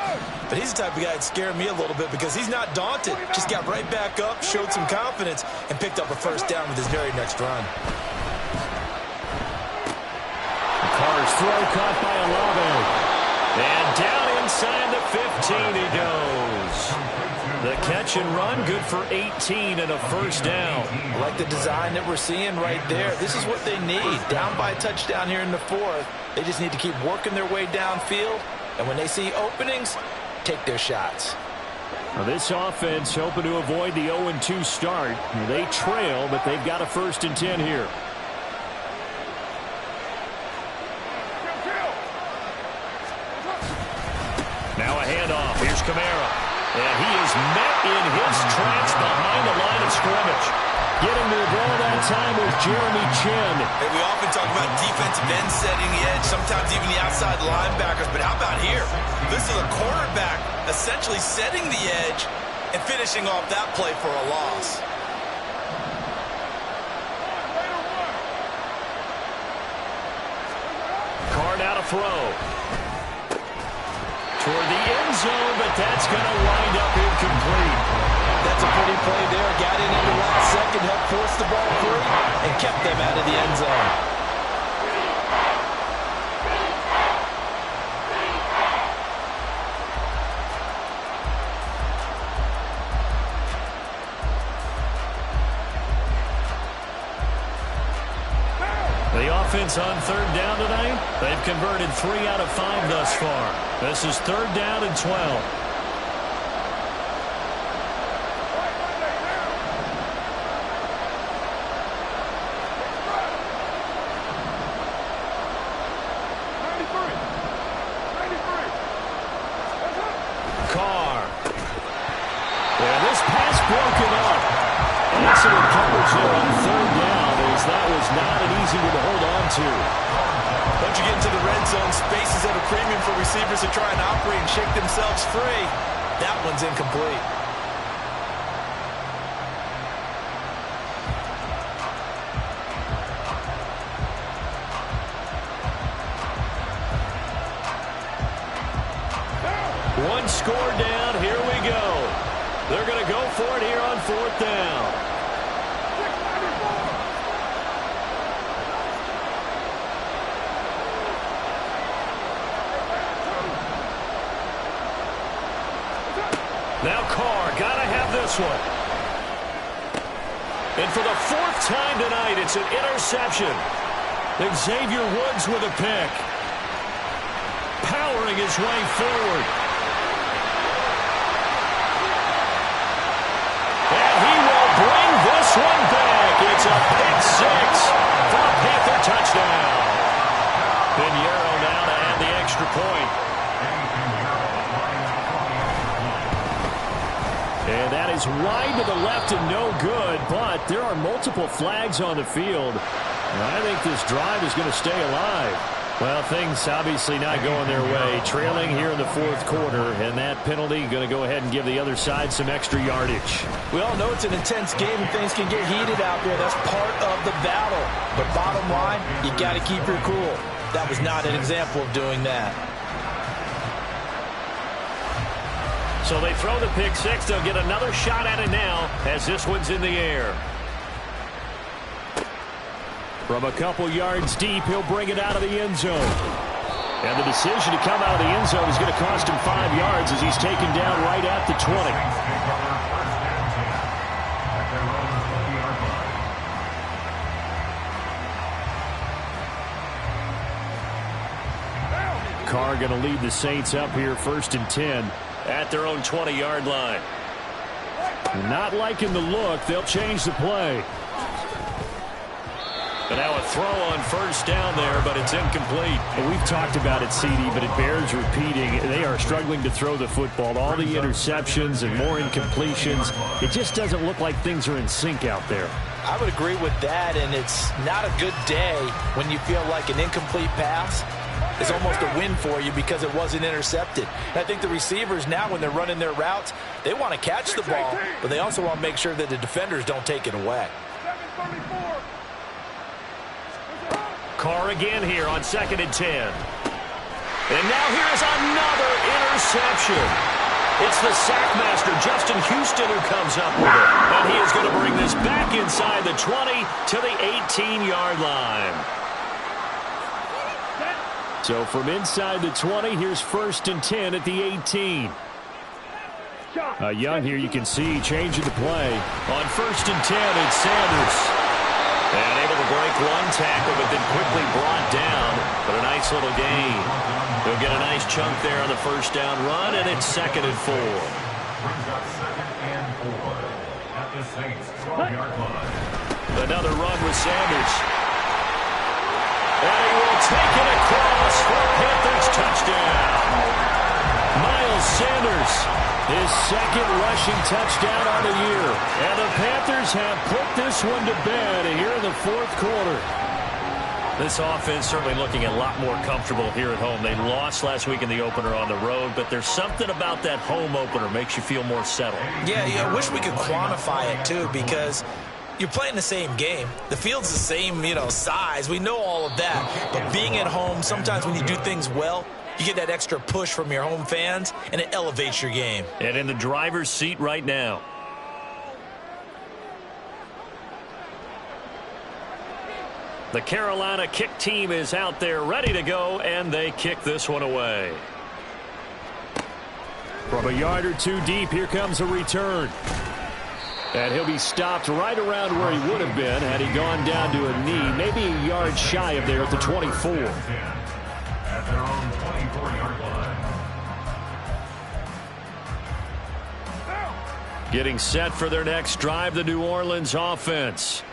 But he's the type of guy that scared me a little bit because he's not daunted. Just got right back up, showed some confidence, and picked up a first down with his very next run. Carr's throw caught by Olave. And down inside the 15 he goes. The catch and run, good for 18 and a first down. I like the design that we're seeing right there. This is what they need. Down by a touchdown here in the fourth. They just need to keep working their way downfield. And when they see openings, take their shots. Now this offense hoping to avoid the 0-2 start. They trail, but they've got a 1st and 10 here. Now a handoff. Here's Kamara. And he is met in his tracks behind the line of scrimmage. Getting to the ball that time was Jeremy Chin. Hey, we often talk about defensive ends setting the edge, sometimes even the outside linebackers. But how about here? This is a quarterback essentially setting the edge and finishing off that play for a loss. Carr now to throw. Toward the end zone, but that's going to wind up incomplete. That's a pretty play there. Got in at the last second, helped force the ball free, and kept them out of the end zone. The offense on 3rd down tonight, they've converted 3 out of 5 thus far. This is 3rd down and 12. Carr. And this pass broken up. Excellent coverage there on 3rd down, as that was not an easy one to hold on to. Once you get into the red zone, spaces at a premium for receivers to try and operate and shake themselves free. That one's incomplete. One score down, here we go. They're going to go for it here on 4th down. Now Carr, got to have this one. And for the 4th time tonight, it's an interception. Xavier Woods with a pick. Powering his way forward. And he will bring this one back. It's a pick 6 for a Panther touchdown. Pinheiro now to add the extra point. And that is wide to the left and no good, but there are multiple flags on the field. And I think this drive is going to stay alive. Well, things obviously not going their way. Trailing here in the 4th quarter, and that penalty going to go ahead and give the other side some extra yardage. We all know it's an intense game and things can get heated out there. That's part of the battle. But bottom line, you got to keep your cool. That was not an example of doing that. So they throw the pick 6. They'll get another shot at it now as this one's in the air. From a couple yards deep, he'll bring it out of the end zone. And the decision to come out of the end zone is going to cost him 5 yards as he's taken down right at the 20. Carr going to lead the Saints up here 1st and 10 at their own 20-yard line. Not liking the look, they'll change the play. And now a throw on 1st down there, but it's incomplete. And we've talked about it, CD, but it bears repeating. They are struggling to throw the football. All the interceptions and more incompletions. It just doesn't look like things are in sync out there. I would agree with that, and it's not a good day when you feel like an incomplete pass is almost a win for you because it wasn't intercepted. And I think the receivers now, when they're running their routes, they want to catch the ball, but they also want to make sure that the defenders don't take it away. Carr again here on 2nd and 10. And now here's another interception. It's the sackmaster, Justin Houston, who comes up with it. And he is going to bring this back inside the 20 to the 18-yard line. So from inside the 20, here's 1st and 10 at the 18. Young here, you can see changing the play. On 1st and 10, it's Sanders. And able to break one tackle, but then quickly brought down. But a nice little gain. They'll get a nice chunk there on the 1st down run, and it's 2nd and 4. Brings up 2nd and 4 at the Saints 12-yard line. Another run with Sanders. And he will take it across for a Panthers touchdown. Miles Sanders, his 2nd rushing touchdown on the year. And the Panthers have put this one to bed here in the 4th quarter. This offense certainly looking a lot more comfortable here at home. They lost last week in the opener on the road, but there's something about that home opener makes you feel more settled. Yeah, I wish we could quantify it, too, because you're playing the same game. The field's the same, size. We know all of that. But being at home, sometimes when you do things well, you get that extra push from your home fans, and it elevates your game. And in the driver's seat right now. The Carolina kick team is out there ready to go, and they kick this one away. From a yard or two deep, here comes a return. And he'll be stopped right around where he would have been had he gone down to a knee, maybe a yard shy of there at the 24. At their own 24-yard line. Getting set for their next drive, the New Orleans offense.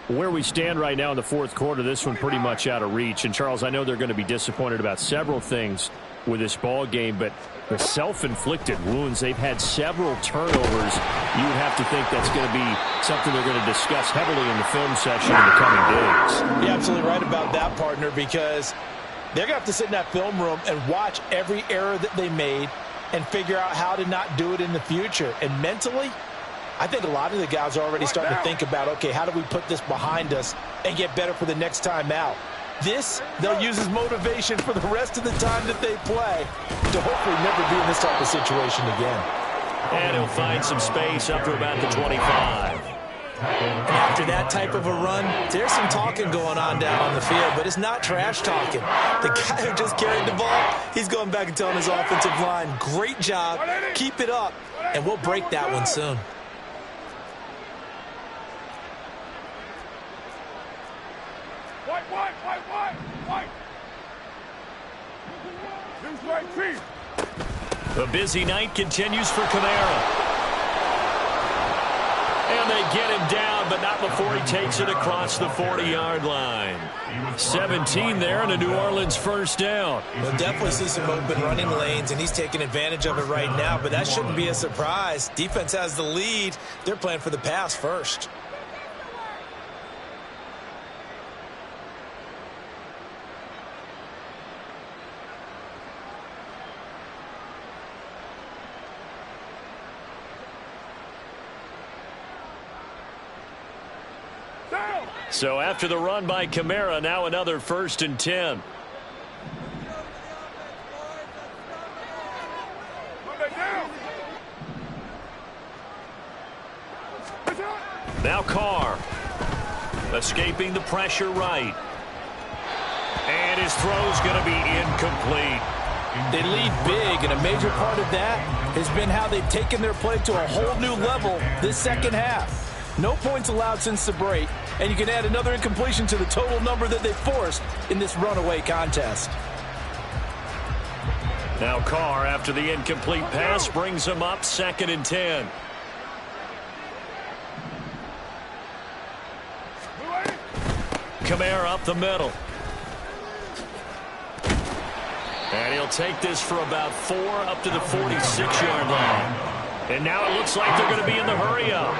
Where we stand right now in the 4th quarter, this one pretty much out of reach. And, Charles, I know they're going to be disappointed about several things with this ball game, but the self-inflicted wounds, they've had several turnovers. You would have to think that's going to be something they're going to discuss heavily in the film session in the coming days. You're absolutely right about that, partner, because they're going to have to sit in that film room and watch every error that they made and figure out how to not do it in the future. And mentally, I think a lot of the guys are already starting to think about, okay, how do we put this behind us and get better for the next time out? This, they'll use as motivation for the rest of the time that they play to hopefully never be in this type of situation again. And he'll find some space up to about the 25. And after that type of a run, there's some talking going on down on the field, but it's not trash talking. The guy who just carried the ball, he's going back and telling his offensive line, great job, keep it up, and we'll break that one soon. The busy night continues for Kamara. And they get him down, but not before he takes it across the 40-yard line. 17 there and a New Orleans 1st down. We'll definitely see some open running lanes, and he's taking advantage of it right now, but that shouldn't be a surprise. Defense has the lead. They're playing for the pass first. So after the run by Kamara, now another 1st and 10. Now Carr, escaping the pressure right. And his throw's going to be incomplete. They lead big, and a major part of that has been how they've taken their play to a whole new level this 2nd half. No points allowed since the break, and you can add another incompletion to the total number that they forced in this runaway contest. Now Carr, after the incomplete pass, brings him up 2nd and 10. Kamara up the middle. And he'll take this for about 4 up to the 46-yard line. And now it looks like they're going to be in the hurry-up.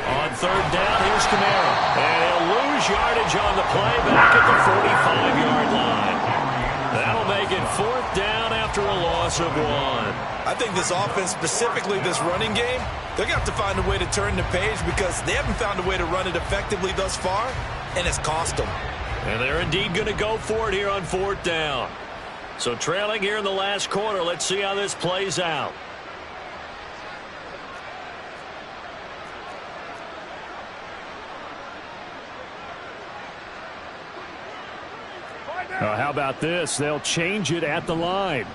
On 3rd down, here's Kamara. And he'll lose yardage yardage on the play back at the 45-yard line. That'll make it 4th down after a loss of 1. I think this offense, specifically this running game, they're going to have to find a way to turn the page because they haven't found a way to run it effectively thus far, and it's cost them. And they're indeed going to go for it here on 4th down. So trailing here in the last quarter, let's see how this plays out. How about this? They'll change it at the line.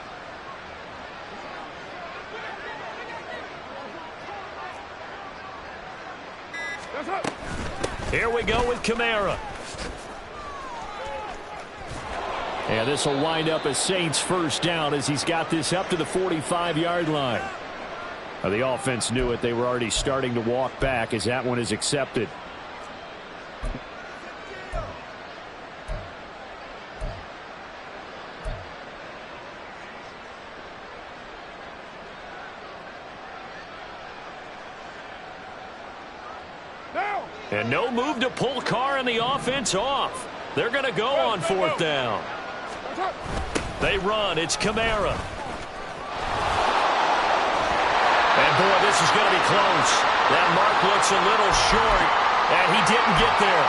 Here we go with Kamara. And this will wind up a Saints first down as he's got this up to the 45-yard line. Now, the offense knew it. They were already starting to walk back as that one is accepted. And no move to pull Carr and the offense off. They're going to go on 4th down. They run. It's Kamara. And, boy, this is going to be close. That mark looks a little short, and he didn't get there.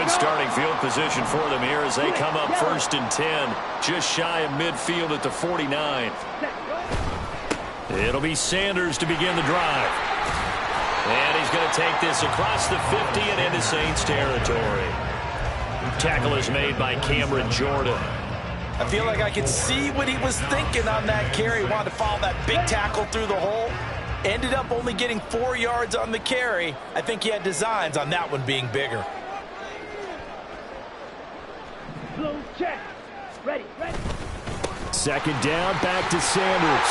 Good starting field position for them here as they come up 1st and 10, just shy of midfield at the 49. It'll be Sanders to begin the drive. And he's going to take this across the 50 and into Saints territory. Tackle is made by Cameron Jordan. I feel like I could see what he was thinking on that carry. He wanted to follow that big tackle through the hole. Ended up only getting 4 yards on the carry. I think he had designs on that one being bigger. Blue check. Ready. 2nd down, back to Sanders.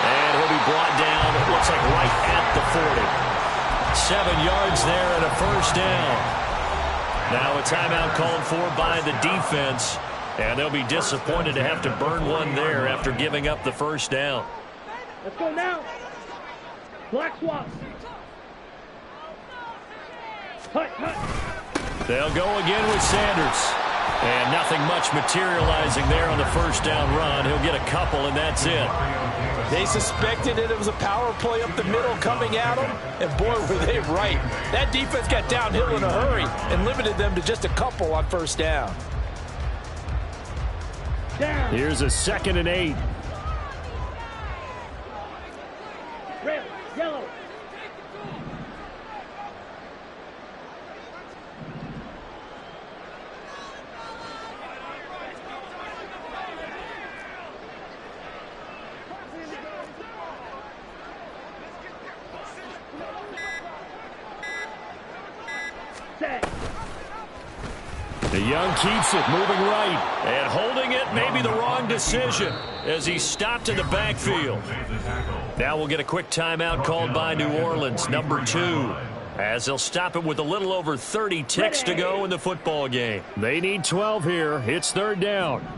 And he'll be brought down, it looks like right at the 40. 7 yards there and a first down. Now a timeout called for by the defense. And they'll be disappointed to have to burn one there after giving up the first down. Let's go now. Black swap. They'll go again with Sanders. And nothing much materializing there on the first down run. He'll get a couple, and that's it. They suspected that it was a power play up the middle coming at them, and boy, were they right. That defense got downhill in a hurry and limited them to just a couple on first down. Here's a 2nd and 8. Red, yellow. The Young keeps it, moving right. And holding it may be the wrong decision as he stopped in the backfield. Now we'll get a quick timeout called by New Orleans, number 2, as they'll stop it with a little over 30 ticks to go in the football game. They need 12 here. It's 3rd down.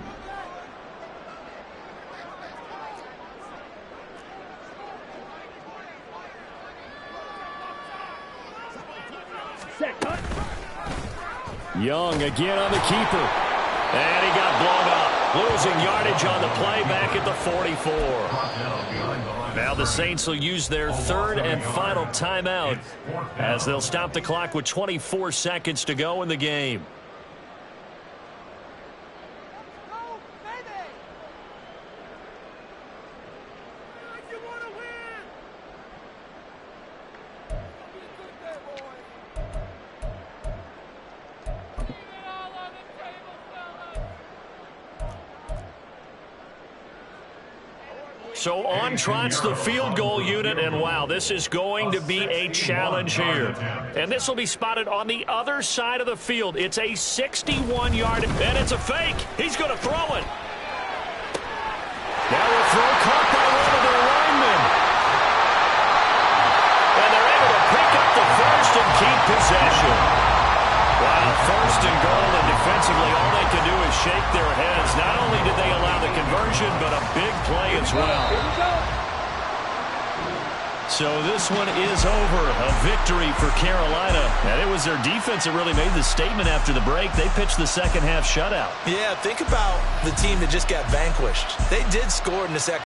Young again on the keeper. And he got blown up. Losing yardage on the play back at the 44. Now the Saints will use their 3rd and final timeout as they'll stop the clock with 24 seconds to go in the game. So on trots the field goal unit, and wow, this is going to be a challenge here. And this will be spotted on the other side of the field. It's a 61-yard, and it's a fake. He's going to throw it. Now a throw caught by one of their linemen. And they're able to pick up the first and keep possession. Wow, 1st and goal, and defensively all they can do is shake their heads. Not only did they allow the conversion, but a big play as well. So this one is over. A victory for Carolina. And it was their defense that really made the statement after the break. They pitched the second half shutout. Yeah, think about the team that just got vanquished. They did score in the second